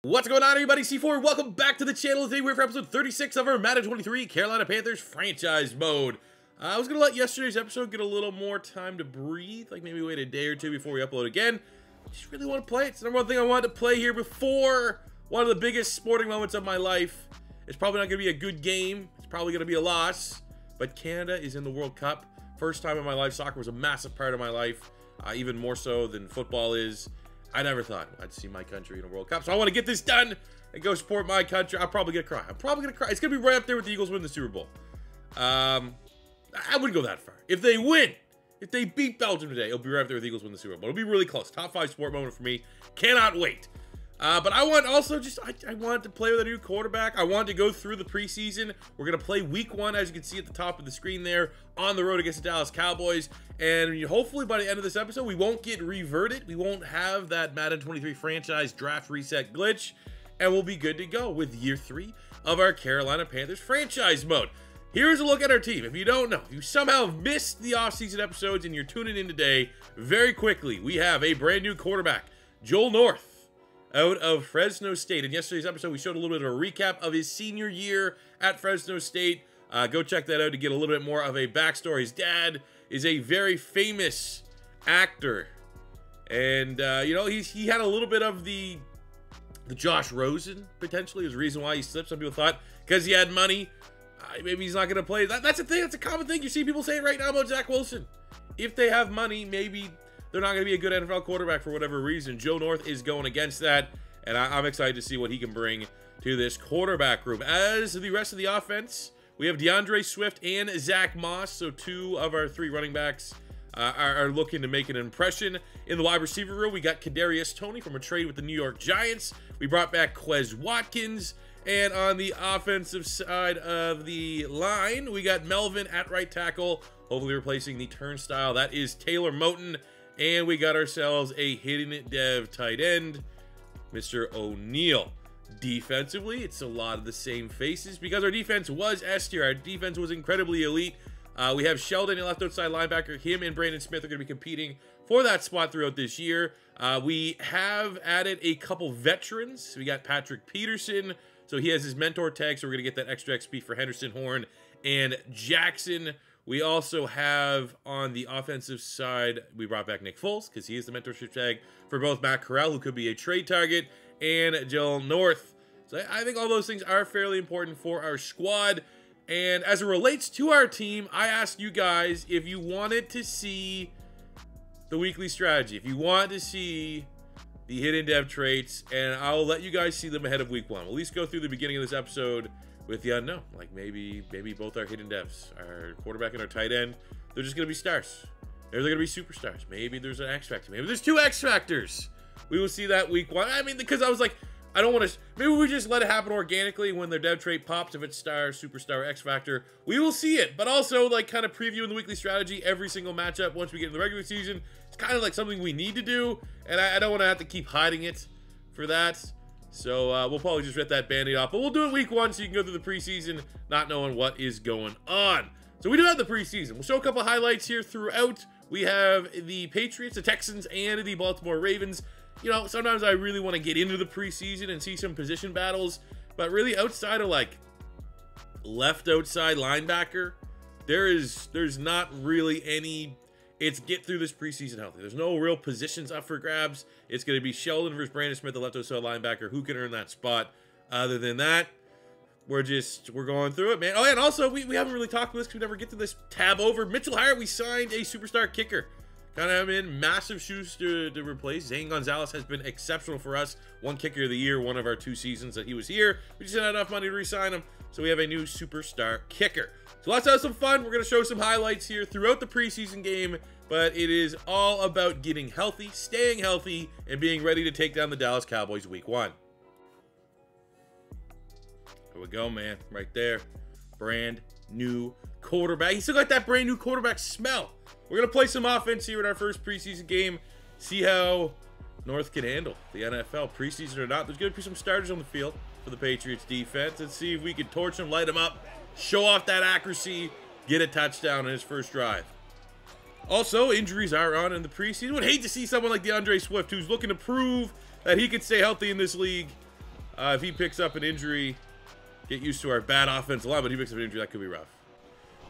What's going on, everybody? C4, welcome back to the channel. Today we're here for episode 36 of our Madden 23 Carolina Panthers franchise mode. I was going to let yesterday's episode get a little more time to breathe, like maybe wait a day or two before we upload again. I just really want to play it. It's the number one thing I wanted to play here before one of the biggest sporting moments of my life. It's probably not going to be a good game. It's probably going to be a loss, but Canada is in the World Cup. First time in my life. Soccer was a massive part of my life, even more so than football is. I never thought I'd see my country in a World Cup, so I want to get this done and go support my country. I'm probably going to cry. I'm probably going to cry. It's going to be right up there with the Eagles winning the Super Bowl. I wouldn't go that far. If they win, if they beat Belgium today, it'll be right up there with the Eagles winning the Super Bowl. It'll be really close. Top 5 sport moment for me. Cannot wait. But I want also just, I wanted to play with a new quarterback. I wanted to go through the preseason. We're going to play week 1, as you can see at the top of the screen there, on the road against the Dallas Cowboys. And hopefully by the end of this episode, we won't get reverted. We won't have that Madden 23 franchise draft reset glitch. And we'll be good to go with year 3 of our Carolina Panthers franchise mode. Here's a look at our team. If you don't know, if you somehow missed the offseason episodes and you're tuning in today, very quickly, we have a brand new quarterback, Joel North, out of Fresno State. In yesterday's episode, we showed a little bit of a recap of his senior year at Fresno State. Go check that out to get a little bit more of a backstory. His dad is a very famous actor. And, you know, he had a little bit of the Josh Rosen, potentially, is the reason why he slipped. Some people thought because he had money, maybe he's not going to play. That's a thing. That's a common thing. You see people saying right now about Zach Wilson. If they have money, maybe they're not going to be a good NFL quarterback for whatever reason. Joe North is going against that, and I'm excited to see what he can bring to this quarterback group. As the rest of the offense, we have DeAndre Swift and Zach Moss, so 2 of our 3 running backs are looking to make an impression. In the wide receiver room, we got Kadarius Toney from a trade with the New York Giants. We brought back Quez Watkins. And on the offensive side of the line, we got Melvin at right tackle, hopefully replacing the turnstile. That is Taylor Moton. And we got ourselves a hidden dev tight end, Mr. O'Neal. Defensively, it's a lot of the same faces because our defense was S tier. Our defense was incredibly elite. We have Sheldon, a left outside linebacker. Him and Brandon Smith are going to be competing for that spot throughout this year. We have added a couple veterans. We got Patrick Peterson, so he has his mentor tag, so we're going to get that extra XP for Henderson, Horn, and Jackson. We also have on the offensive side, we brought back Nick Foles because he is the mentorship tag for both Matt Corral, who could be a trade target, and Joel North. So I think all those things are fairly important for our squad. And as it relates to our team, I asked you guys if you wanted to see the weekly strategy, if you wanted to see the hidden dev traits, and I'll let you guys see them ahead of week 1. We'll at least go through the beginning of this episode with the unknown. Like maybe both our hidden devs, our quarterback and our tight end, they're just going to be stars. Or they're going to be superstars. Maybe there's an X Factor. Maybe there's 2 X Factors. We will see that week 1. I mean, because I was like, I don't want to, maybe we just let it happen organically when their dev trait pops. If it's star, superstar, X Factor, we will see it. But also, like, kind of previewing the weekly strategy every single matchup once we get in the regular season. It's kind of like something we need to do. And I don't want to have to keep hiding it for that. So we'll probably just rip that Band-Aid off. But we'll do it week 1 so you can go through the preseason not knowing what is going on. So we do have the preseason. We'll show a couple highlights here throughout. We have the Patriots, the Texans, and the Baltimore Ravens. You know, sometimes I really want to get into the preseason and see some position battles. But really outside of like left outside linebacker, there's not really any. It's get through this preseason healthy. There's no real positions up for grabs. It's going to be Sheldon versus Brandon Smith, the left outside linebacker, who can earn that spot. Other than that, we're going through it, man. Oh, and also, we haven't really talked about this because we never get to this tab over. Mitchell Hyatt, we signed a superstar kicker. Kind of in massive shoes to replace. Zane Gonzalez has been exceptional for us. 1 kicker of the year, one of our 2 seasons that he was here. We just didn't have enough money to re-sign him, so we have a new superstar kicker. So let's have some fun. We're going to show some highlights here throughout the preseason game, but it is all about getting healthy, staying healthy, and being ready to take down the Dallas Cowboys week 1. Here we go, man. Right there. Brand new quarterback. He still got that brand new quarterback smell. We're going to play some offense here in our first preseason game. See how North can handle the NFL, preseason or not. There's going to be some starters on the field for the Patriots defense. Let's see if we can torch them, light them up, show off that accuracy, get a touchdown in his first drive. Also, injuries are on in the preseason. Would hate to see someone like DeAndre Swift, who's looking to prove that he could stay healthy in this league, If he picks up an injury, get used to our bad offensive line, but he picks up an injury, that could be rough.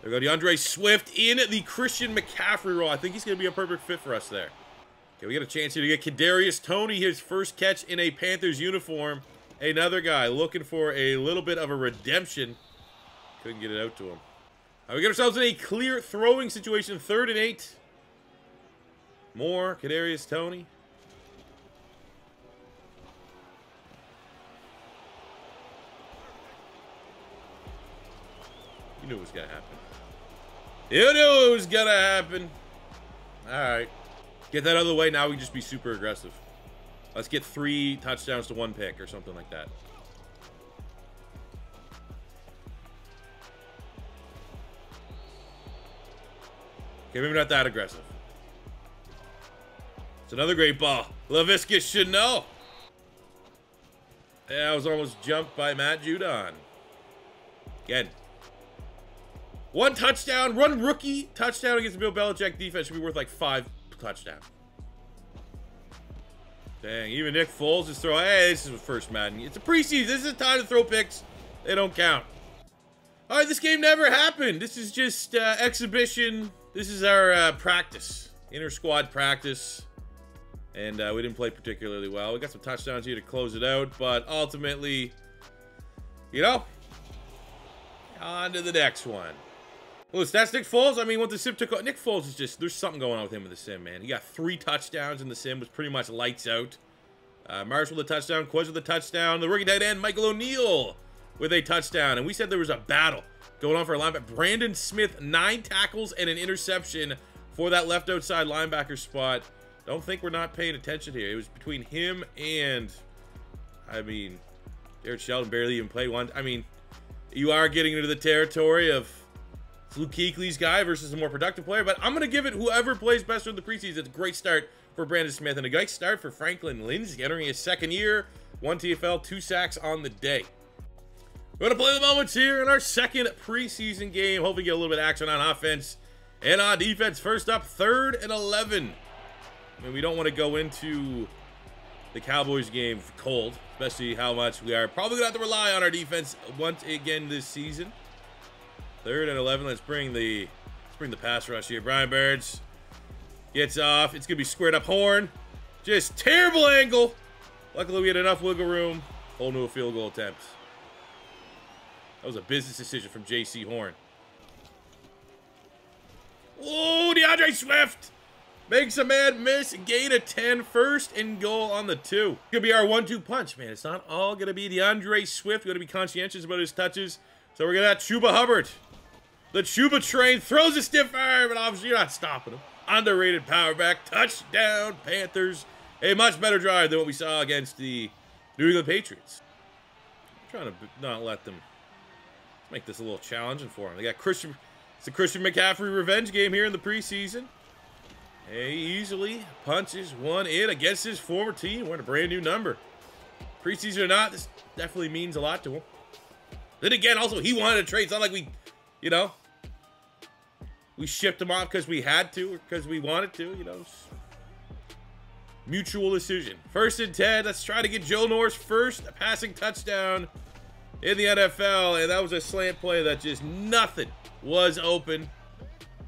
There we go, DeAndre Swift in the Christian McCaffrey role. I think he's going to be a perfect fit for us there. Okay, we got a chance here to get Kadarius Toney, his first catch in a Panthers uniform. Another guy looking for a little bit of a redemption. Couldn't get it out to him. We get ourselves in a clear throwing situation, 3rd and 8. More Kadarius Toney. You knew it was going to happen. You knew it was going to happen. All right. Get that out of the way. Now we can just be super aggressive. Let's get 3 touchdowns to 1 pick or something like that. Okay, maybe not that aggressive. It's another great ball. Laviska should know. Yeah, I was almost jumped by Matt Judon. Again. 1 touchdown, 1 rookie touchdown against the Bill Belichick defense should be worth like 5 touchdowns. Dang, even Nick Foles is throwing. Hey, this is the first Madden. It's a preseason. This is a time to throw picks. They don't count. All right, this game never happened. This is just exhibition. This is our practice, inter-squad practice. And we didn't play particularly well. We got some touchdowns here to close it out, but ultimately, you know, on to the next one. Well, that's Nick Foles. I mean, what the sim took, Nick Foles is just, there's something going on with him in the sim, man. He got 3 touchdowns in the sim, was pretty much lights out. Marshall with a touchdown, Quez with a touchdown, the rookie tight end, Michael O'Neal with a touchdown. And we said there was a battle going on for a linebacker. Brandon Smith, 9 tackles and an interception for that left outside linebacker spot. Don't think we're not paying attention here. It was between him and, I mean, Jared Sheldon barely even played one. I mean, you are getting into the territory of Luke Kuechly's guy versus a more productive player, but I'm going to give it whoever plays best in the preseason. It's a great start for Brandon Smith and a great start for Franklin Lindsay, entering his 2nd year, 1 TFL, 2 sacks on the day. We're going to play the moments here in our 2nd preseason game. Hopefully get a little bit of action on offense and on defense. First up, 3rd and 11. I mean, we don't want to go into the Cowboys game cold, especially how much we are probably going to have to rely on our defense once again this season. 3rd and 11. Let's bring the pass rush here. Brian Birds gets off. It's going to be squared up Horn. Just terrible angle. Luckily, we had enough wiggle room. Hold to a field goal attempt. That was a business decision from J.C. Horn. Oh, DeAndre Swift makes a man miss. Gain of 10. 1st and goal on the 2. It's going to be our 1-2 punch, man. It's not all going to be DeAndre Swift. We're going to be conscientious about his touches. So we're going to have Chuba Hubbard. The Chuba train throws a stiff arm, and obviously you're not stopping him. Underrated power back. Touchdown, Panthers. A much better drive than what we saw against the New England Patriots. I'm trying to not let them make this a little challenging for them. They got Christian. It's a Christian McCaffrey revenge game here in the preseason. He easily punches one in against his former team. Wearing a brand new number. Preseason or not, this definitely means a lot to him. Then again, also, he wanted a trade. It's not like we, you know, we shipped him off because we had to or because we wanted to, you know. Mutual decision. 1st and 10. Let's try to get Joe Norris first passing touchdown in the NFL. And that was a slant play that just nothing was open.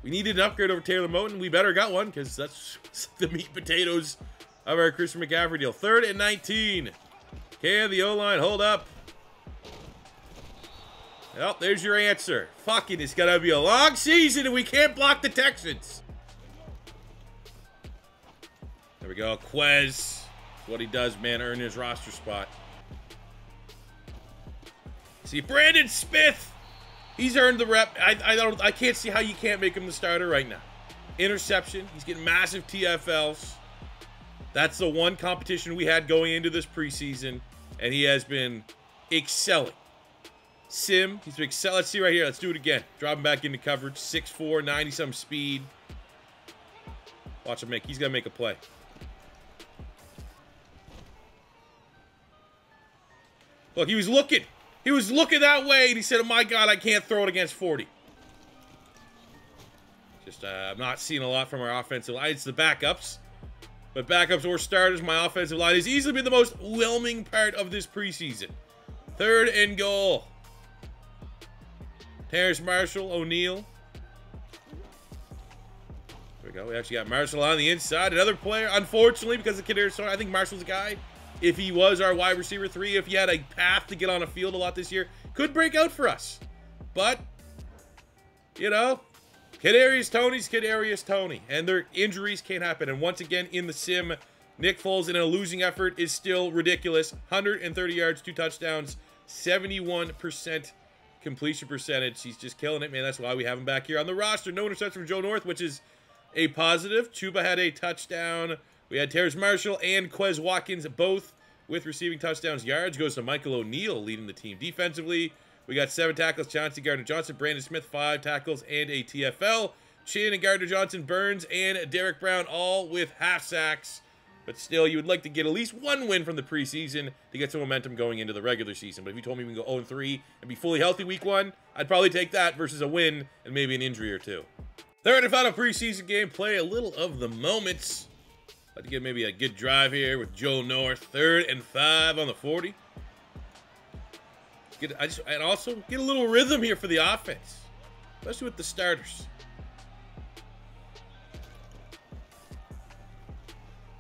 We needed an upgrade over Taylor Moton. We better got one because that's the meat and potatoes of our Christian McCaffrey deal. 3rd and 19. Can the O-line hold up? Well, there's your answer. Fucking, it's going to be a long season and we can't block the Texans. There we go. Quez. What he does, man, earn his roster spot. See, Brandon Smith. He's earned the rep. I can't see how you can't make him the starter right now. Interception. He's getting massive TFLs. That's the one competition we had going into this preseason, and he has been excelling. Sim, he's been excelling. Let's see right here. Let's do it again. Drop him back into coverage. 6'4", 90-some speed. Watch him make. He's going to make a play. Look, he was looking. He was looking that way, and he said, oh, my God, I can't throw it against 40. Just, I'm not seeing a lot from our offensive line. It's the backups. But backups or starters, my offensive line has easily been the most whelming part of this preseason. 3rd and goal. Terrace Marshall, O'Neal. There we go. We actually got Marshall on the inside. Another player, unfortunately, because of Kadarius, I think Marshall's a guy. If he was our wide receiver 3, if he had a path to get on a field a lot this year, could break out for us. But, you know, Kadarius Toney. And their injuries can't happen. And once again, in the sim, Nick Foles in a losing effort is still ridiculous. 130 yards, 2 touchdowns, 71% completion percentage. He's just killing it, man. That's why we have him back here on the roster. No interception from Joe North, which is a positive. Chuba had a touchdown. We had Terrace Marshall and Quez Watkins both with receiving touchdowns. Yards goes to Michael O'Neal leading the team. Defensively, we got 7 tackles. Chauncey Gardner-Johnson, Brandon Smith, 5 tackles and a TFL. Chin and Gardner-Johnson, Burns, and Derek Brown all with half sacks. But still, you would like to get at least 1 win from the preseason to get some momentum going into the regular season. But if you told me we can go 0-3 and be fully healthy week 1, I'd probably take that versus a win and maybe an injury or 2. 3rd and final preseason game. Play a little of the moments. About to get maybe a good drive here with Joe North. 3rd and 5 on the 40. And also get a little rhythm here for the offense, especially with the starters.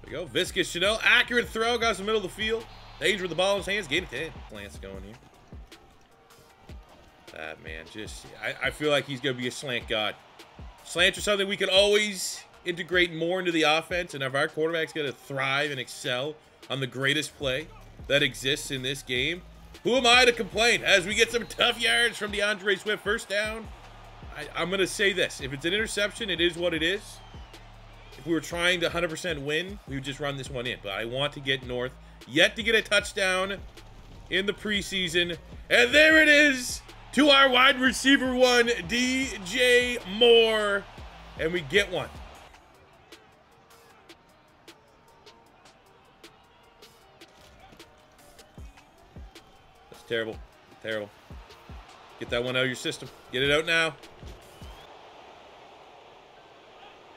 There we go. Viscous Chanel. Accurate throw. Got to the middle of the field. Danger with the ball in his hands. Gain of 10. Lance going here. That man just... I feel like he's going to be a slant god. Slants are something we can always integrate more into the offense, and if our quarterback's going to thrive and excel on the greatest play that exists in this game, who am I to complain as we get some tough yards from DeAndre Swift? First down. I'm going to say this. If it's an interception, it is what it is. If we were trying to 100% win, we would just run this one in. But I want to get North yet to get a touchdown in the preseason. And there it is to our wide receiver 1, DJ Moore. And we get one. Terrible. Terrible. Get that one out of your system. Get it out now.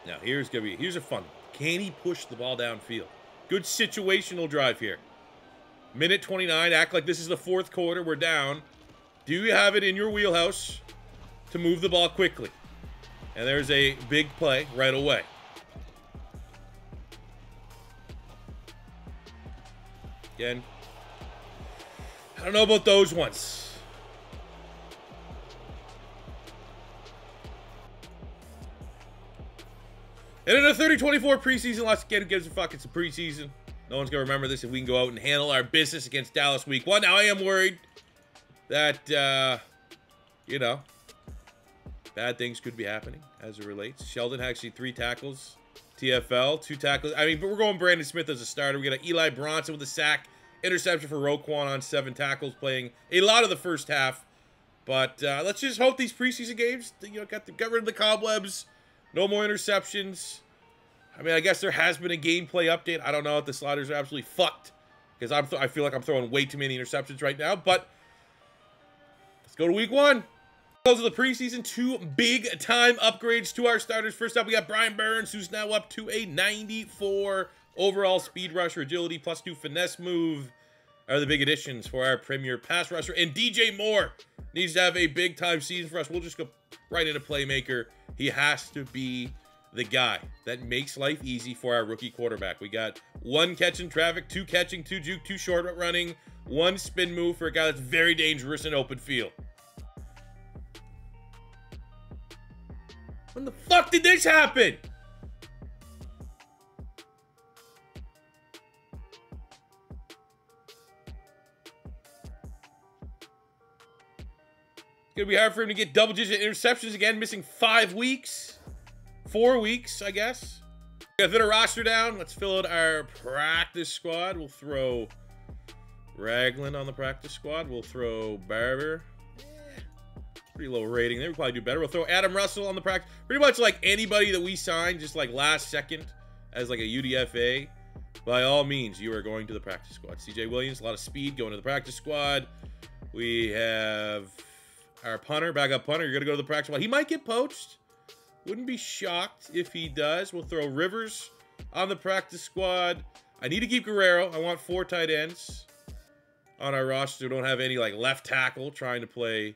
Now, here's a fun one. Can he push the ball downfield? Good situational drive here. Minute 29. Act like this is the 4th quarter. We're down. Do you have it in your wheelhouse to move the ball quickly? And there's a big play right away. Again. I don't know about those ones. And in a 30-24 preseason, let's get a fucking some preseason. No one's going to remember this if we can go out and handle our business against Dallas week 1. Now, I am worried that, you know, bad things could be happening as it relates. Sheldon actually 3 tackles. TFL, 2 tackles. I mean, but we're going Brandon Smith as a starter. We got Eli Bronson with a sack. Interception for Roquan on 7 tackles, playing a lot of the first half. But let's just hope these preseason games, you know, got rid of the cobwebs. No more interceptions. I mean, I guess there has been a gameplay update. I don't know if the sliders are absolutely fucked, because I feel like I'm throwing way too many interceptions right now. But let's go to week 1. Close of the preseason, 2 big-time upgrades to our starters. First up, we got Brian Burns, who's now up to a 94 overall speed rusher, agility, +2 finesse move are the big additions for our premier pass rusher. And DJ Moore needs to have a big-time season for us. We'll just go right into playmaker. He has to be the guy that makes life easy for our rookie quarterback. We got 1 catch in traffic, 2 catching, 2 juke, 2 short running, 1 spin move for a guy that's very dangerous in open field. When the fuck did this happen? It's going to be hard for him to get double-digit interceptions again, missing 5 weeks. 4 weeks, I guess. Got a bit of roster down. Let's fill out our practice squad. We'll throw Ragland on the practice squad. We'll throw Barber. Pretty low rating. They would probably do better. We'll throw Adam Russell on the practice. Pretty much like anybody that we sign, just like last second as like a UDFA. By all means, you are going to the practice squad. CJ Williams, a lot of speed going to the practice squad. We have our punter, backup punter. You're going to go to the practice squad. He might get poached. Wouldn't be shocked if he does. We'll throw Rivers on the practice squad. I need to keep Guerrero. I want 4 tight ends on our roster. We don't have any like left tackle trying to play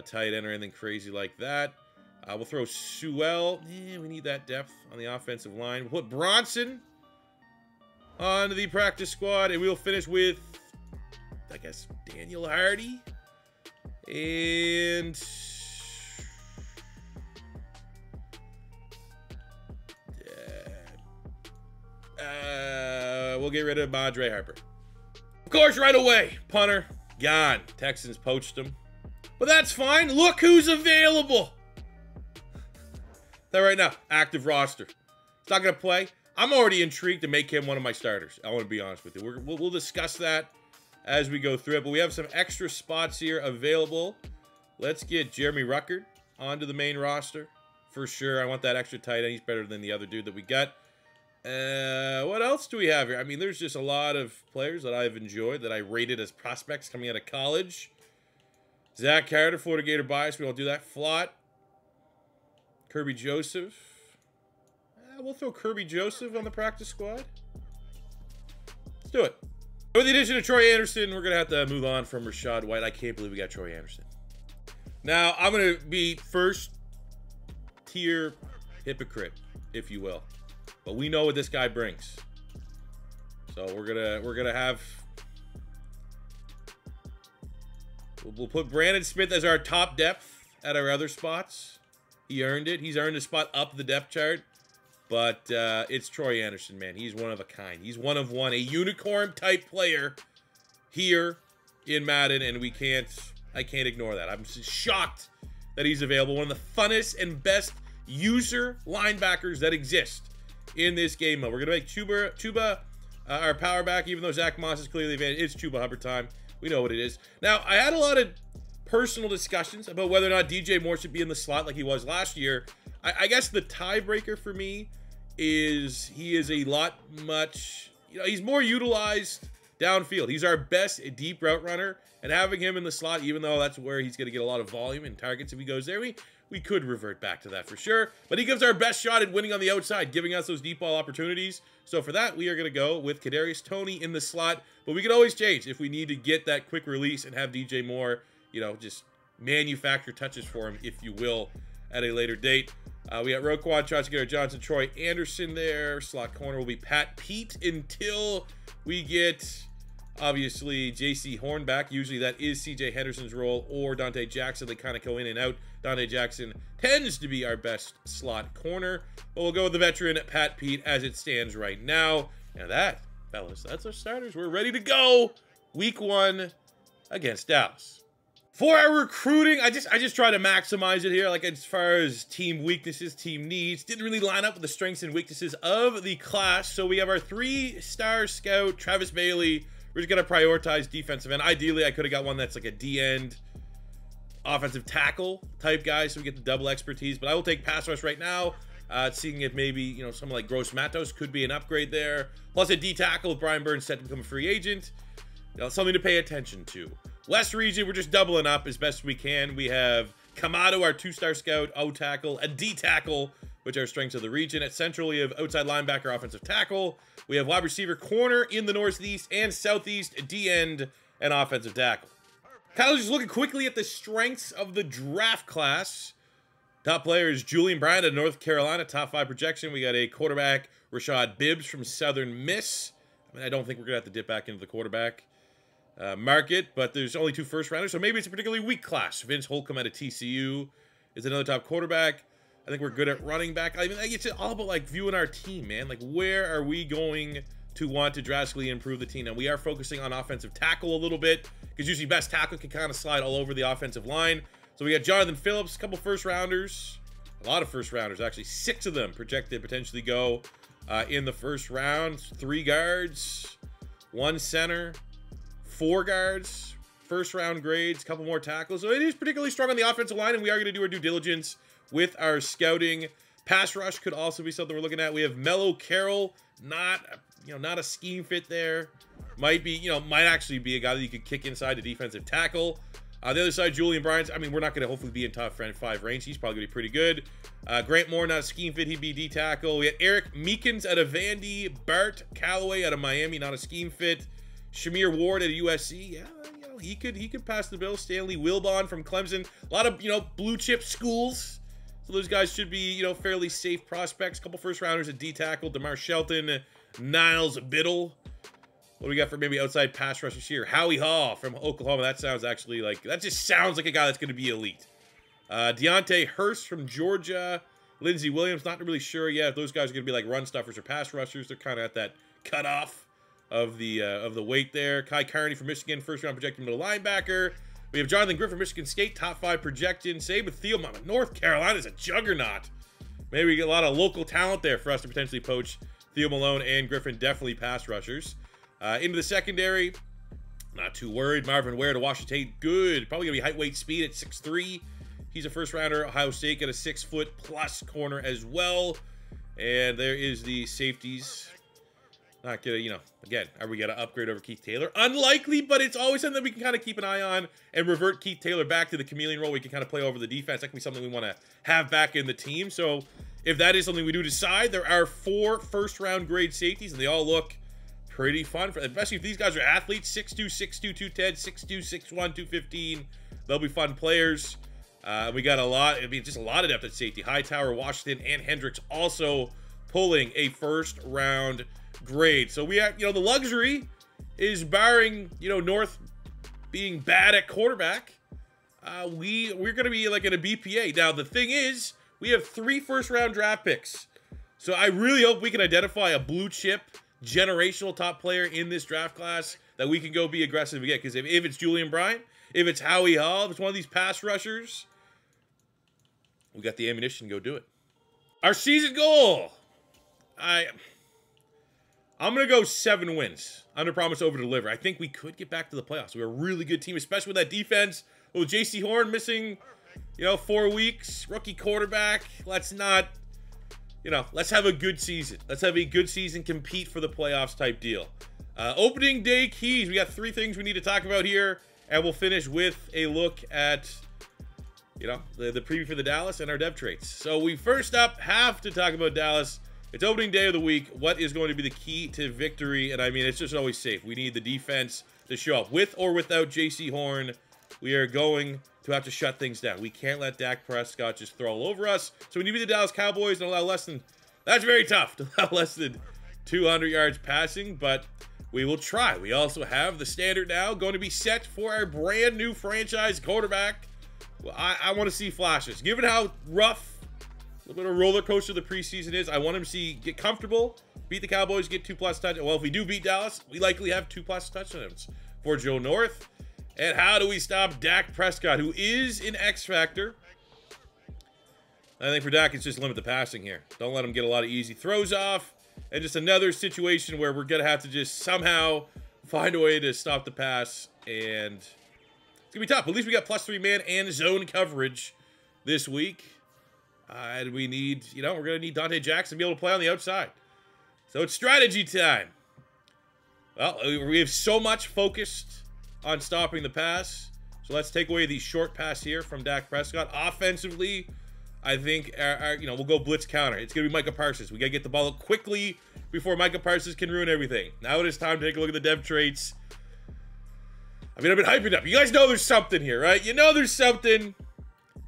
tight end or anything crazy like that. We'll throw Sewell. We need that depth on the offensive line. We'll put Bronson on the practice squad, and we'll finish with, I guess, Daniel Hardy. And we'll get rid of Madre Harper. Of course, right away. Punter, gone. Texans poached him. But that's fine. Look who's available. That right now, active roster. He's not going to play. I'm already intrigued to make him one of my starters. I want to be honest with you. We'll discuss that as we go through it. But we have some extra spots here available. Let's get Jeremy Ruckert onto the main roster. For sure. I want that extra tight end. He's better than the other dude that we got. What else do we have here? I mean, there's just a lot of players that I've enjoyed, that I rated as prospects coming out of college. Zach Carter, Florida Gator bias. We won't do that. Flott. Kirby Joseph. We'll throw Kirby Joseph on the practice squad. Let's do it. With the addition of Troy Anderson, we're going to have to move on from Rashad White. I can't believe we got Troy Anderson. Now, I'm going to be first-tier hypocrite, if you will. But we know what this guy brings. So we're gonna have. We'll put Brandon Smith as our top depth at our other spots. He earned it. He's earned a spot up the depth chart. But it's Troy Anderson, man. He's one of a kind. He's one of one, a unicorn type player here in Madden, and I can't ignore that. I'm shocked that he's available. One of the funnest and best user linebackers that exist in this game mode. We're going to make Chuba our power back, even though Zach Moss is clearly advanced. It's Chuba Hubbard time. We know what it is. Now, I had a lot of personal discussions about whether or not DJ Moore should be in the slot like he was last year. I guess the tiebreaker for me is he is a lot much, he's more utilized downfield. He's our best deep route runner, and having him in the slot, even though that's where he's going to get a lot of volume and targets if he goes there, we could revert back to that for sure. But he gives our best shot at winning on the outside, giving us those deep ball opportunities. So for that, we are going to go with Kadarius Toney in the slot. But we can always change if we need to get that quick release and have DJ Moore, just manufacture touches for him, if you will, at a later date. We got Roquan, Chauncey Johnson, Troy Anderson there. Slot corner will be Pat Pete until we get, obviously, J.C. Horn back. Usually that is C.J. Henderson's role or Dante Jackson. They kind of go in and out. Dante Jackson tends to be our best slot corner. But we'll go with the veteran Pat Pete as it stands right now. And that, fellas, that's our starters. We're ready to go. Week 1 against Dallas. For our recruiting, I just try to maximize it here. Like, as far as team weaknesses, team needs, didn't really line up with the strengths and weaknesses of the class. So we have our 3-star scout, Travis Bailey. We're just going to prioritize defensive end. Ideally, I could have got one that's like a D-end offensive tackle type guy, so we get the double expertise. But I will take pass rush right now, seeing if maybe, someone like Gross Matos could be an upgrade there. Plus a D-tackle with Brian Burns set to become a free agent. Something to pay attention to. West region, we're just doubling up as best we can. We have Kamado, our 2-star scout, O-tackle, a D-tackle, which are strengths of the region. At Central, we have outside linebacker, offensive tackle. We have wide receiver, corner in the northeast and southeast, D-end, and offensive tackle. Kyle just looking quickly at the strengths of the draft class. Top player is Julian Bryant of North Carolina, top 5 projection. We got a quarterback, Rashad Bibbs from Southern Miss. I don't think we're going to have to dip back into the quarterback market, but there's only 2 first-rounders, so maybe it's a particularly weak class. Vince Holcomb out of TCU is another top quarterback. I think we're good at running back. I mean, it's all about, viewing our team, man. Where are we going to want to drastically improve the team? And we are focusing on offensive tackle a little bit, because usually best tackle can kind of slide all over the offensive line. So we got Jonathan Phillips, a couple first-rounders. A lot of first-rounders, actually. 6 of them projected potentially go in the first round. 3 guards, 1 center, 4 guards, first-round grades, a couple more tackles. So it is particularly strong on the offensive line, and we are going to do our due diligence with our scouting. Pass rush could also be something we're looking at. We have Mello Carroll, not a scheme fit there. Might actually be a guy that you could kick inside the defensive tackle. The other side, Julian Bryant. I mean, we're not going to hopefully be in top 5 range. He's probably going to be pretty good. Grant Moore, not a scheme fit. He'd be D tackle. We had Eric Meekins out of Vandy. Bart Callaway out of Miami, not a scheme fit. Shamir Ward at USC. Yeah, you know, he could pass the bill. Stanley Wilbon from Clemson. A lot of, you know, blue chip schools. So those guys should be, you know, fairly safe prospects. A couple first rounders at D tackle. DeMar Shelton, Niles Biddle. What do we got for maybe outside pass rushers here? Howie Hall from Oklahoma. That sounds actually like, that just sounds like a guy that's going to be elite. Deontay Hurst from Georgia. Lindsey Williams, not really sure yet if those guys are going to be like run stuffers or pass rushers. They're kind of at that cutoff of the weight there. Kai Carney from Michigan, first round projected middle linebacker. We have Jonathan Griffin from Michigan State, top 5 projection. Same with Theo Mama. North Carolina's a juggernaut. Maybe we get a lot of local talent there for us to potentially poach. Theo Malone and Griffin, definitely pass rushers. Into the secondary, not too worried. Marvin Ware to Washington State, good. Probably going to be height, weight, speed at 6'3". He's a first rounder. Ohio State got a 6-foot+ corner as well. And there is the safeties. Not gonna, you know, again, are we gonna upgrade over Keith Taylor? Unlikely, but it's always something that we can kind of keep an eye on and revert Keith Taylor back to the chameleon role. We can kind of play over the defense. That can be something we want to have back in the team. So if that is something we do decide, there are 4 first-round grade safeties, and they all look pretty fun, especially if these guys are athletes. 6'2", 6'2", 210, 6'2", 6'1", 215. They'll be fun players. We got a lot, I mean, just a lot of depth at safety. Hightower, Washington, and Hendricks also pulling a first-round grade. So we have, you know, the luxury is, barring, you know, North being bad at quarterback, we're going to be like in a BPA. Now, the thing is, we have 3 first-round draft picks. So I really hope we can identify a blue-chip, generational top player in this draft class that we can go be aggressive again. Because if it's Julian Bryant, if it's Howie Hall, if it's one of these pass rushers, we got the ammunition to go do it. Our season goal. I'm going to go 7 wins. Under promise, over deliver. I think we could get back to the playoffs. We're a really good team, especially with that defense. With J.C. Horn missing, you know, 4 weeks. Rookie quarterback. Let's not, you know, let's have a good season. Let's have a good season, compete for the playoffs type deal. Opening day keys. We got 3 things we need to talk about here. And we'll finish with a look at, you know, the preview for the Dallas and our dev traits. So we first up have to talk about Dallas. It's opening day of the week. What is going to be the key to victory? And I mean, it's just always safe. We need the defense to show up. With or without J.C. Horn, we are going to have to shut things down. We can't let Dak Prescott just throw all over us. So we need to be the Dallas Cowboys and allow less than, that's very tough, to allow less than 200 yards passing, but we will try. We also have the standard now going to be set for our brand new franchise quarterback. Well, I want to see flashes. Given how rough, a little bit of a roller coaster the preseason is, I want him to get comfortable, beat the Cowboys, get 2+ touchdowns. Well, if we do beat Dallas, we likely have 2+ touchdowns for Joe North. And how do we stop Dak Prescott, who is an X factor? I think for Dak, it's just limit the passing here. Don't let him get a lot of easy throws off. And just another situation where we're going to have to just somehow find a way to stop the pass. And it's going to be tough. At least we got +3 man and zone coverage this week. And we need, you know, we're going to need Dante Jackson to be able to play on the outside. So it's strategy time. Well, we have so much focused on stopping the pass. So let's take away the short pass here from Dak Prescott. Offensively, I think, you know, we'll go blitz counter. It's going to be Micah Parsons. We got to get the ball up quickly before Micah Parsons can ruin everything. Now it is time to take a look at the dev traits. I mean, I've been hyping up. You guys know there's something here, right? You know there's something.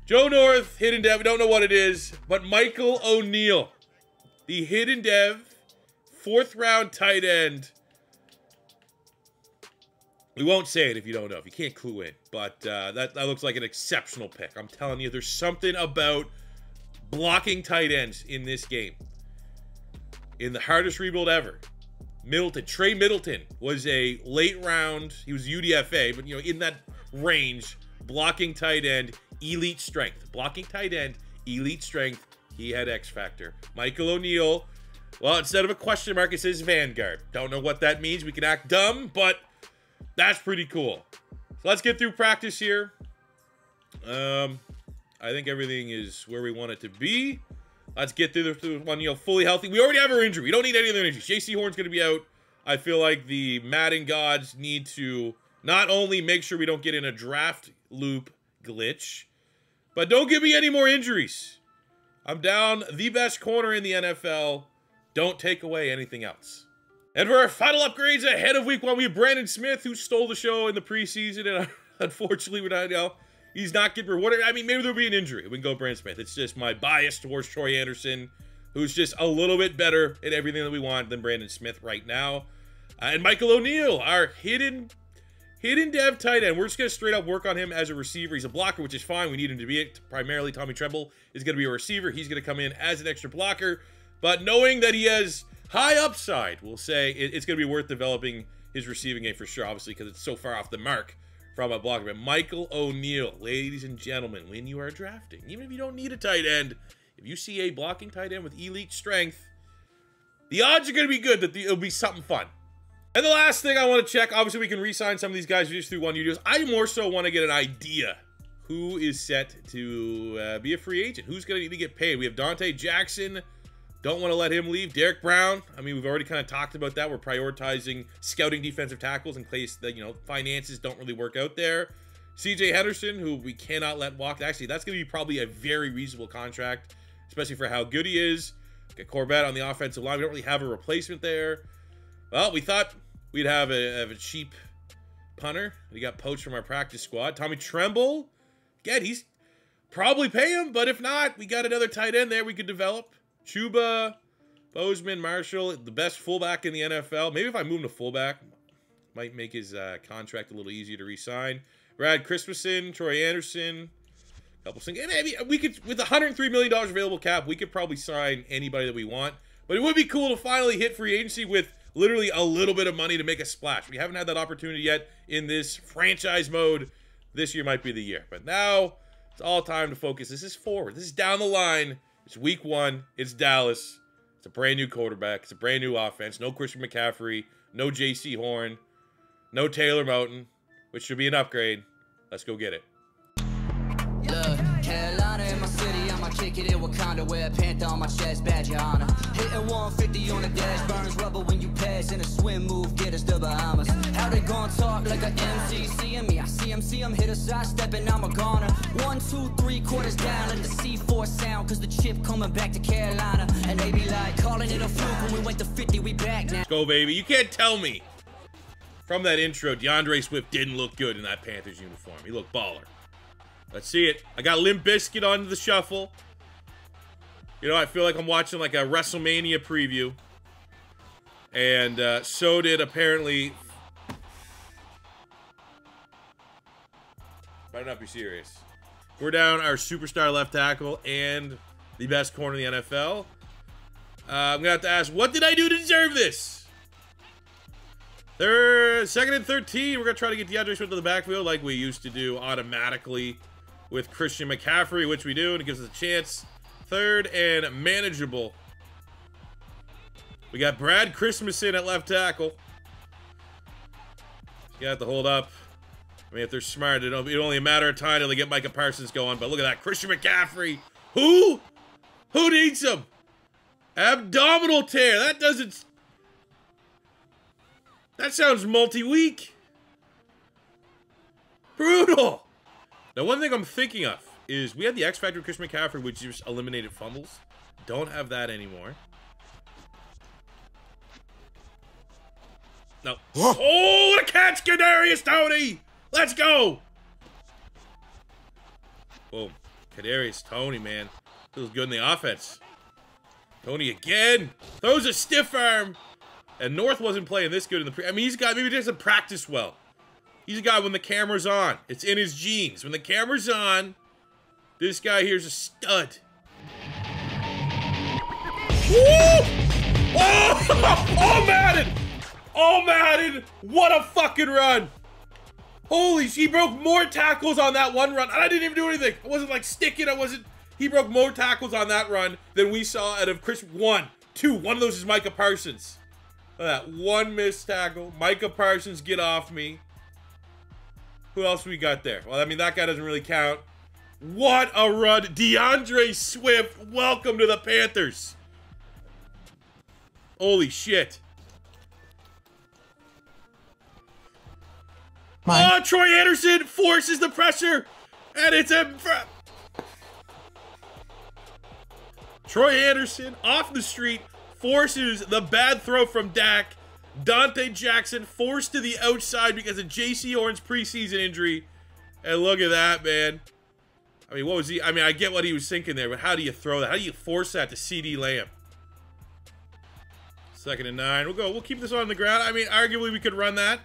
Joe North, hidden dev. We don't know what it is. But Michael O'Neal, the hidden dev, 4th round tight end. We won't say it if you don't know, if you can't clue in. But that looks like an exceptional pick. I'm telling you, there's something about blocking tight ends in this game. In the hardest rebuild ever, Trey Middleton was a late round. He was UDFA, but, you know, in that range, blocking tight end, elite strength. Blocking tight end, elite strength. He had X factor. Michael O'Neal, well, instead of a question mark, it says Vanguard. Don't know what that means. We can act dumb, but that's pretty cool. So let's get through practice here. I think everything is where we want it to be. Let's get through the one, you know, fully healthy. We already have our injury. We don't need any other injuries. J.C. Horn's going to be out. I feel like the Madden gods need to not only make sure we don't get in a draft loop glitch, but don't give me any more injuries. I'm down the best corner in the NFL. Don't take away anything else. And for our final upgrades ahead of week 1, we have Brandon Smith, who stole the show in the preseason, and unfortunately, he's not getting rewarded. I mean, maybe there'll be an injury. We can go Brandon Smith. It's just my bias towards Troy Anderson, who's just a little bit better at everything that we want than Brandon Smith right now. And Michael O'Neal, our hidden dev tight end. We're just going to straight up work on him as a receiver. He's a blocker, which is fine. We need him to be it. Primarily, Tommy Tremble is going to be a receiver. He's going to come in as an extra blocker. But knowing that he has high upside, we'll say it's going to be worth developing his receiving game for sure, obviously, because it's so far off the mark from a blocker. But Michael O'Neal, ladies and gentlemen, when you are drafting, even if you don't need a tight end, if you see a blocking tight end with elite strength, the odds are going to be good that it'll be something fun. And the last thing I want to check, obviously we can re-sign some of these guys just through one year deals. I more so want to get an idea who is set to be a free agent. Who's going to need to get paid? We have Dante Jackson. Don't want to let him leave. Derek Brown. I mean, we've already kind of talked about that. We're prioritizing scouting defensive tackles in case the, finances don't really work out there. CJ Henderson, who we cannot let walk. Actually, that's going to be probably a very reasonable contract, especially for how good he is. Get Corbett on the offensive line. We don't really have a replacement there. Well, we thought we'd have a cheap punter. He got poached from our practice squad. Tommy Tremble. Again, he's probably pay him, but if not, we got another tight end there we could develop. Chuba, Bozeman, Marshall, the best fullback in the NFL. Maybe if I move him to fullback, might make his contract a little easier to re-sign. Brad Christmason, Troy Anderson, a couple things. Maybe we could, with $103 million available cap, we could probably sign anybody that we want. But it would be cool to finally hit free agency with literally a little bit of money to make a splash. We haven't had that opportunity yet in this franchise mode. This year might be the year. But now it's all time to focus. This is forward. This is down the line. It's week 1. It's Dallas. It's a brand new quarterback. It's a brand new offense. No Christian McCaffrey. No J.C. Horn. No Taylor Moton, which should be an upgrade. Let's go get it. Carolina in my city, I'ma kick it in Wakanda, wear a panther on my chest, badge of honor. Hitting 150 on the dash, burns rubber when you pass, in a swim move, get us to Bahamas. How they gon' talk like a MC, seeing me, I see him, hit a side stepping, I'm a goner. 1, 2, 3 quarters down, let the C4 sound, cause the chip coming back to Carolina. And they be like, calling it a fluke, when we went to 50, we back now. Let's go, baby. You can't tell me from that intro, DeAndre Swift didn't look good in that Panthers uniform. He looked baller. Let's see it. I got Limp Bizkit onto the shuffle. I feel like I'm watching like a WrestleMania preview. And so did apparently... Better not be serious. We're down our superstar left tackle and the best corner in the NFL. I'm going to have to ask, what did I do to deserve this? They're 2nd and 13. We're going to try to get DeAndre Swift to the backfield like we used to do automatically with Christian McCaffrey, which we do, and it gives us a chance. 3rd and manageable. We got Brad Christmason at left tackle. You have to hold up. I mean, if they're smart, it'll be only a matter of time until they get Micah Parsons going. But look at that. Christian McCaffrey. Who needs him? Abdominal tear. That sounds multi-week. Brutal. Now, one thing I'm thinking of is we had the X Factor Christian McCaffrey, which just eliminated fumbles. Don't have that anymore. No. Oh, what a catch, Kadarius Toney! Let's go! Boom. Kadarius Toney, man. Feels good in the offense. Toney again. Throws a stiff arm. And North wasn't playing this good in the I mean, he's got, maybe he doesn't practice well. He's a guy when the camera's on. It's in his genes. When the camera's on, this guy here's a stud. Woo! Oh, Madden! Oh, Madden! What a fucking run! Holy, he broke more tackles on that one run. And I didn't even do anything. I wasn't like sticking. He broke more tackles on that run than we saw out of Chris. 1, 2. One of those is Micah Parsons. Look at that. One missed tackle. Micah Parsons, get off me. Who else we got there? Well, I mean, that guy doesn't really count. What a run. DeAndre Swift, welcome to the Panthers. Holy shit. Mine. Oh, Troy Anderson forces the pressure, and it's a... Troy Anderson off the street forces the bad throw from Dak. Dante Jackson forced to the outside because of J.C. Horn's preseason injury. And look at that, man. I mean, what was he? I mean, I get what he was thinking there, but how do you throw that? How do you force that to C.D. Lamb? 2nd and 9. We'll keep this on the ground. I mean, arguably we could run that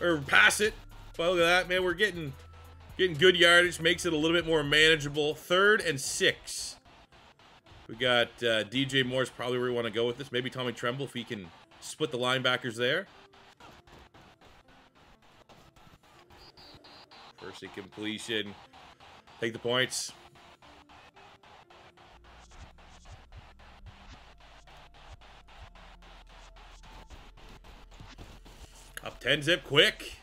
or pass it. But look at that, man. We're getting good yardage. Makes it a little bit more manageable. 3rd and 6. We got DJ Moore's probably where we want to go with this. Maybe Tommy Tremble if he can split the linebackers there. First incompletion. Take the points. Up 10 zip quick.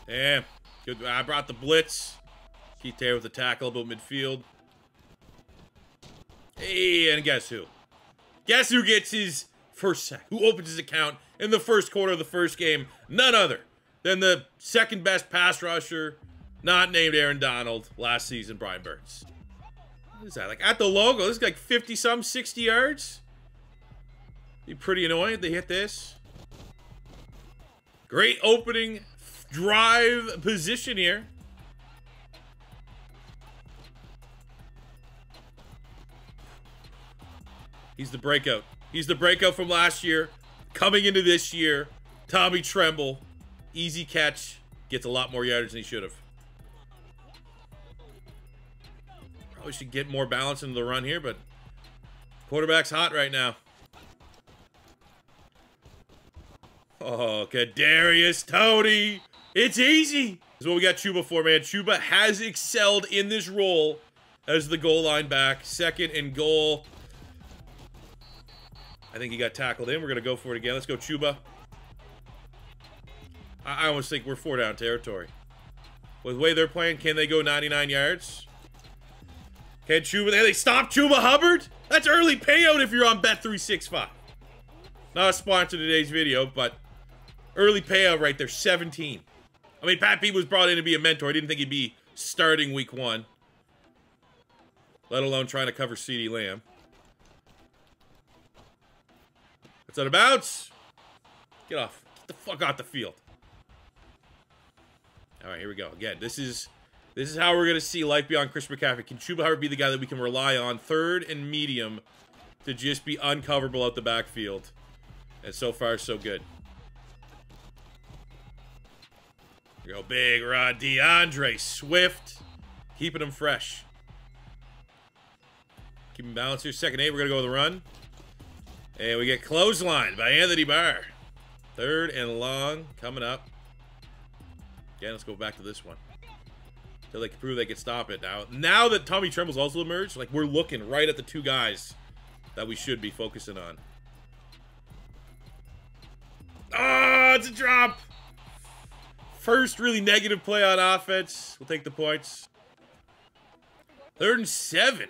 Damn. Good. I brought the blitz. Keith Taylor with the tackle about midfield. Hey, and guess who? Guess who gets his first sack? Who opens his account in the first quarter of the first game? None other than the 2nd best pass rusher, not named Aaron Donald, last season, Brian Burns. What is that? Like, at the logo, this is like 50-some, 60 yards? Be pretty annoying if they hit this. Great opening drive position here. He's the breakout. He's the breakout from last year. Coming into this year, Tommy Tremble. Easy catch. Gets a lot more yardage than he should have. Probably should get more balance into the run here, but quarterback's hot right now. Oh, Kadarius Toney. It's easy. This is what we got Chuba for, man. Chuba has excelled in this role as the goal line back. 2nd and goal. I think he got tackled in. We're going to go for it again. Let's go, Chuba. I almost think we're 4-down territory. With the way they're playing, can they go 99 yards? Can Chuba... They stop Chuba Hubbard? That's early payout if you're on Bet365. Not a sponsor of today's video, but early payout right there, 17. I mean, Pat Pete was brought in to be a mentor. I didn't think he'd be starting week 1. Let alone trying to cover CeeDee Lamb. It's out of bounds. Get off. Get the fuck off the field. All right, here we go. Again, this is how we're going to see life beyond Christian McCaffrey. Can Chuba Hubbard be the guy that we can rely on 3rd and medium to just be uncoverable out the backfield? And so far, so good. Here we go, big rod. DeAndre Swift. Keeping him fresh. Keep him balanced here. 2nd 8, we're going to go with a run. And we get clotheslined by Anthony Barr. 3rd and long coming up. Again, let's go back to this one. Until they can prove they can stop it now. Now that Tommy Tremble's also emerged, like, we're looking right at the 2 guys that we should be focusing on. Oh, it's a drop. First really negative play on offense. We'll take the points. 3rd and 7.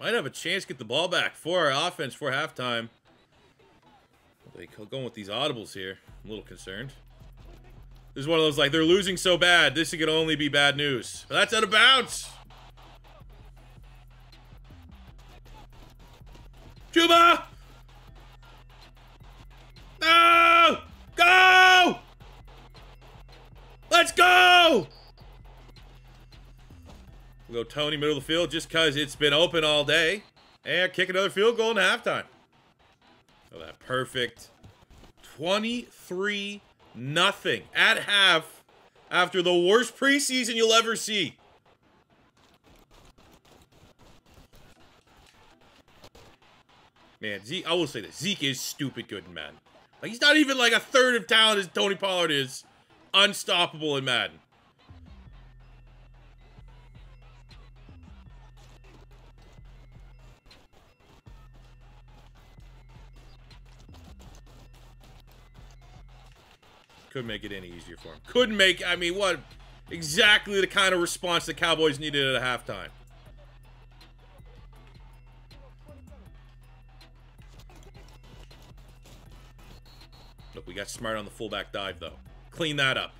Might have a chance to get the ball back for our offense for halftime. Going with these audibles here. I'm a little concerned. This is one of those, like, they're losing so bad, this could only be bad news. But that's out of bounds. Chuba! No! Go! Let's go! We'll go Toney, middle of the field, just because it's been open all day. And kick another field goal in halftime. Oh, that perfect. 23-0 at half after the worst preseason you'll ever see. Man, Zeke, I will say this. Zeke is stupid good in Madden. Like, he's not even like a third of talent as Tony Pollard is. Unstoppable in Madden. Couldn't make it any easier for him. Couldn't make, I mean, what? Exactly the kind of response the Cowboys needed at halftime. got smart on the fullback dive, though. Clean that up.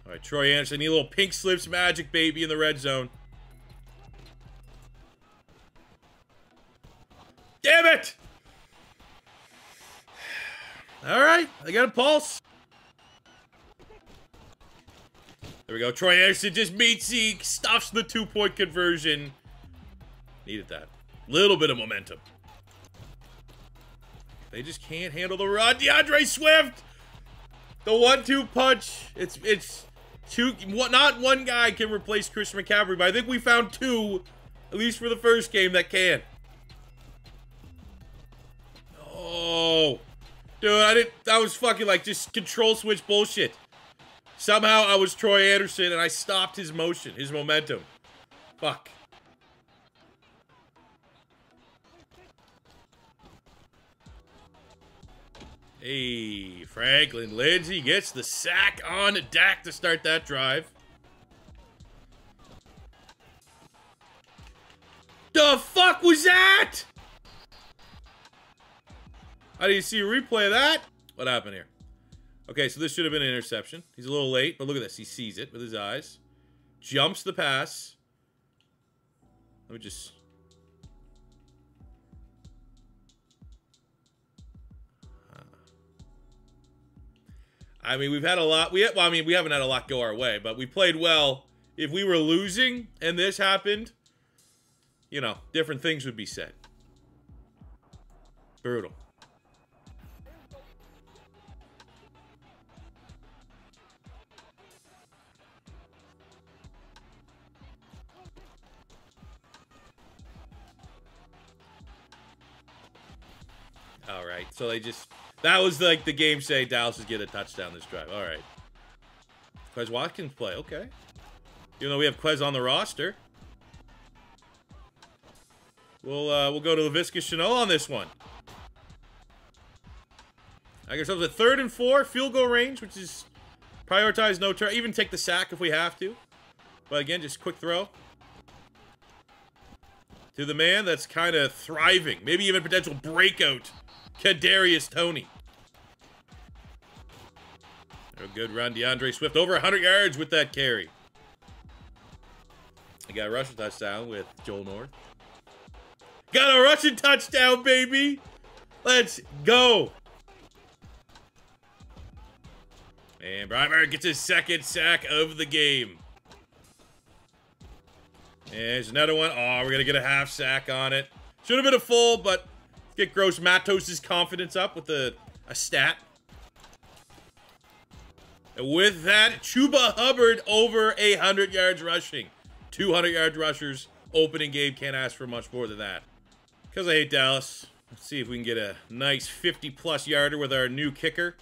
All right, Troy Anderson. Need a little pink slips magic, baby, in the red zone. Damn it! All right, I got a pulse. There we go. Troy Anderson just meets Zeke, stuffs the 2-point conversion. Needed that. Little bit of momentum. They just can't handle the run. DeAndre Swift! The 1-2 punch. It's two. Not one guy can replace Christian McCaffrey, but I think we found two, at least for the first game, that can. Oh. Dude, that was fucking like just control switch bullshit. Somehow I was Troy Anderson and I stopped his motion, his momentum. Fuck. Hey, Franklin Lindsay gets the sack on Dak to start that drive. The fuck was that? I didn't see a replay of that. What happened here? Okay, so this should have been an interception. He's a little late, but look at this. He sees it with his eyes. Jumps the pass. Let me just... I mean, we've had a lot... we haven't had a lot go our way, but we played well. If we were losing and this happened, you know, different things would be said. Brutal. All right, so they just... that was like the game saying Dallas is getting a touchdown this drive. All right. Quez Watkins play, okay. Even though we have Quez on the roster. We'll go to LaVisca Chenault on this one. I guess ourselves at 3rd and 4, field goal range, which is prioritize no turn. Even take the sack if we have to. But again, just quick throw. To the man that's kind of thriving. Maybe even potential breakout. Kadarius Toney. A good run. DeAndre Swift over 100 yards with that carry. I got a rushing touchdown with Joel North. Got a rushing touchdown, baby. Let's go. And Brian Murray gets his 2nd sack of the game. And there's another one. Oh, we're going to get a half sack on it. Should have been a full, but get Gross Matos' confidence up with a stat. And with that, Chuba Hubbard over 100 yards rushing. 200 yard rushers. Opening game. Can't ask for much more than that. Because I hate Dallas. Let's see if we can get a nice 50-plus yarder with our new kicker.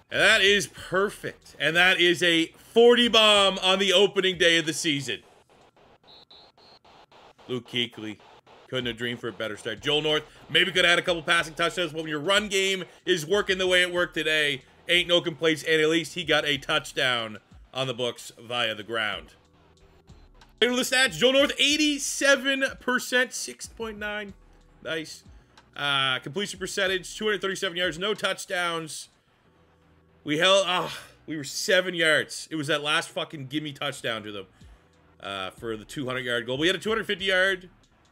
And that is perfect. And that is a 40 bomb on the opening day of the season. Luke Kuechly. Couldn't have dreamed for a better start. Joel North maybe could have had a couple passing touchdowns, but when your run game is working the way it worked today, ain't no complaints, and at least he got a touchdown on the books via the ground. Into the stats, Joel North, 87%, 6.9. Nice. Completion percentage, 237 yards, no touchdowns. We were 7 yards. It was that last fucking gimme touchdown to them for the 200-yard goal. We had a 250-yard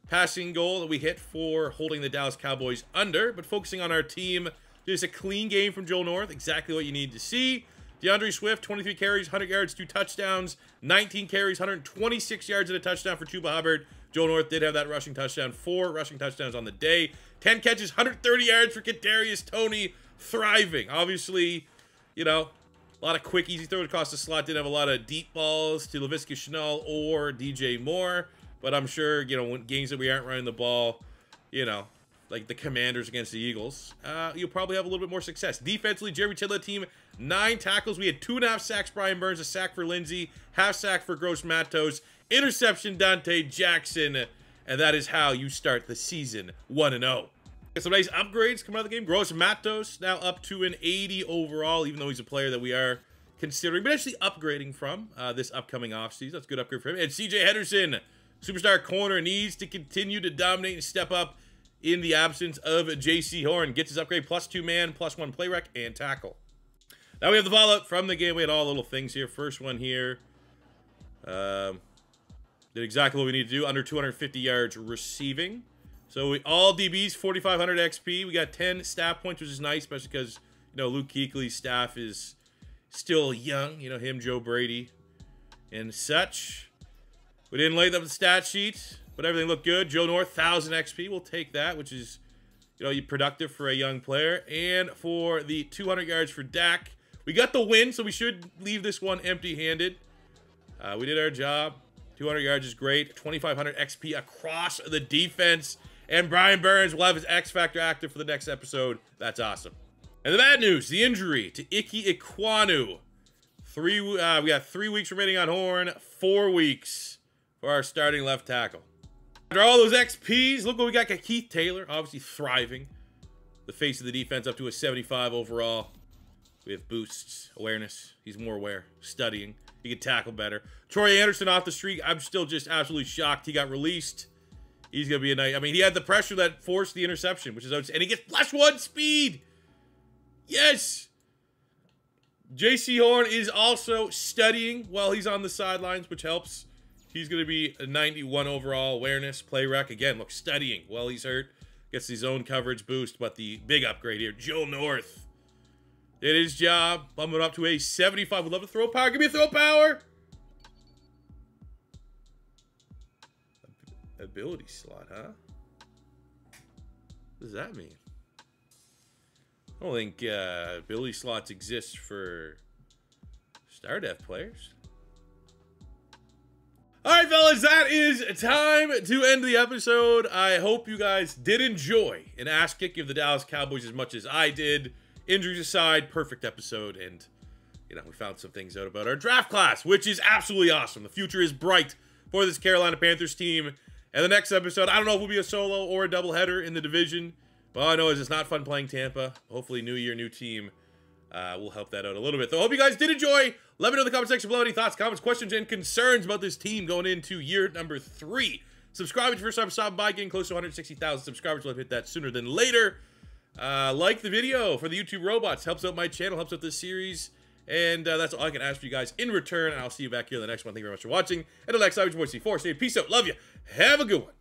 passing goal that we hit for holding the Dallas Cowboys under, but focusing on our team. Just a clean game from Joel North, exactly what you need to see. DeAndre Swift, 23 carries, 100 yards, 2 touchdowns, 19 carries, 126 yards and a touchdown for Chuba Hubbard. Joel North did have that rushing touchdown, 4 rushing touchdowns on the day. 10 catches, 130 yards for Kadarius Toney, thriving. Obviously, you know, a lot of quick, easy throws across the slot. Didn't have a lot of deep balls to LaVisca Chenault or DJ Moore. But I'm sure, you know, when games that we aren't running the ball, you know, like the Commanders against the Eagles, you'll probably have a little bit more success. Defensively, Jeremy Tidlett team, 9 tackles. We had 2.5 sacks, Brian Burns, a sack for Lindsay, half sack for Gross Matos, interception Dante Jackson, and that is how you start the season 1-0. Some nice upgrades coming out of the game. Gross Matos now up to an 80 overall, even though he's a player that we are considering, but actually upgrading from this upcoming offseason. That's a good upgrade for him. And CJ Henderson, superstar corner, needs to continue to dominate and step up in the absence of J.C. Horn. Gets his upgrade, +2 man, +1 play rec, and tackle. Now we have the follow-up from the game. We had all the little things here. First one here. Did exactly what we need to do. Under 250 yards receiving. So all DBs, 4,500 XP. We got 10 staff points, which is nice, especially because, you know, Luke Kuechly's staff is still young. You know, him, Joe Brady, and such. We didn't lay up the stat sheet, but everything looked good. Joe North, 1,000 XP. We'll take that, which is, you know, productive for a young player. And for the 200 yards for Dak, we got the win, so we should leave this one empty-handed. We did our job. 200 yards is great. 2,500 XP across the defense. And Brian Burns will have his X Factor active for the next episode. That's awesome. And the bad news, the injury to Ike Ekwonu. We got 3 weeks remaining on Horn, 4 weeks for our starting left tackle. After all those XPs, look what we got. Keith Taylor, obviously thriving. The face of the defense up to a 75 overall. We have boosts, awareness. He's more aware, studying. He can tackle better. Troy Anderson off the streak. I'm still just absolutely shocked he got released. He's going to be a nice... I mean, he had the pressure that forced the interception, which is... And he gets +1 speed! Yes! J.C. Horn is also studying while he's on the sidelines, which helps. He's going to be a 91 overall awareness, play rec. Again, look, studying while he's hurt. Gets his own coverage boost, but the big upgrade here, Joe North. Did his job. Bump it up to a 75. Would love to throw power. Give me a throw power. Ability slot, huh? What does that mean? I don't think ability slots exist for StarDev players. All right, fellas, that is time to end the episode. I hope you guys did enjoy an ass kick of the Dallas Cowboys as much as I did. Injuries aside, perfect episode, and, you know, we found some things out about our draft class, which is absolutely awesome. The future is bright for this Carolina Panthers team. And the next episode, I don't know if it will be a solo or a doubleheader in the division, but all I know is it's not fun playing Tampa. Hopefully, new year, new team will help that out a little bit. So I hope you guys did enjoy. Let me know in the comment section below any thoughts, comments, questions, and concerns about this team going into year number 3. Subscribe if it's your first time stopping by, getting close to 160,000 subscribers. We'll hit that sooner than later. Like the video for the YouTube robots. Helps out my channel, helps out this series. And that's all I can ask for you guys in return. And I'll see you back here in the next one. Thank you very much for watching. Until next time, it's your boy C4. Stay peace out. Love you. Have a good one.